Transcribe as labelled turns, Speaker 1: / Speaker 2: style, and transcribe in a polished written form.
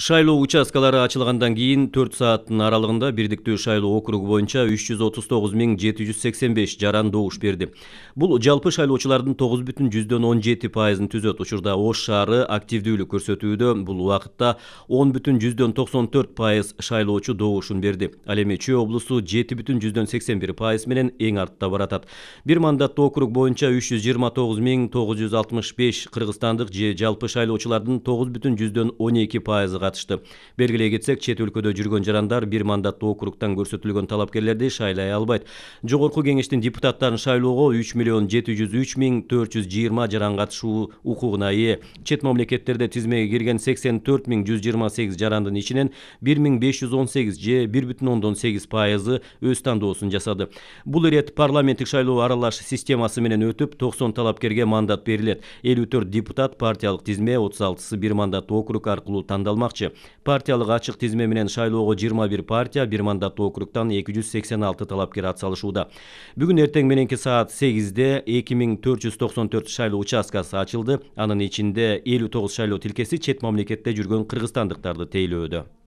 Speaker 1: Шайлоо участкалары ачылгандан кийин 4 сааттын аралыгында Бирдиктүү шайлоо округу боюнча 339.785 жаран добуш берди. Бул жалпы шайлоочулардын 9,17%-ын түзөт. Учурда Ош шаары активдүүлүк көрсөтүүдө. Бул убакытта 10,94% шайлоочу добушун берди. Ал эми Чүй облусу 7,81% менен эң артта баратат. Бир мандаттуу округ боюнча 329.965 кыргызстандык же жалпы шайлоочулардын 9,12% катышты. Белгилей кетсек, чет өлкөдө жүргөн жарандар бир мандаттуу округтан көрсөтүлгөн талапкерлерди шайлай албайт. Жогорку кеңештин депутаттарын шайлоого 3,703,420 жаран катышуу укугуна ээ. Чет мамлекеттерде тизмеге кирген 84,128 жарандын ичинен 1,518 же 1,8% өз тандоосун жасады. Бул ирет парламенттик шайлоо аралаш системасы менен өтүп, 90 талапкерге мандат берилет. 54 депутат партиялык тизме, 36сы бир мандаттуу округ аркылуу тандалмак. Партиялык ачык тизме менен шайлоого 21 партия, бир мандаттуу округтан 286 талапкер атсалышууда. Бүгүн эртең мененки саат 8-де 2494 шайлоо участкасы ачылды. Анын ичинде 59 шайлоо тилкеси чет мамлекетте жүргөн кыргызстандыктарды тейлөөдө.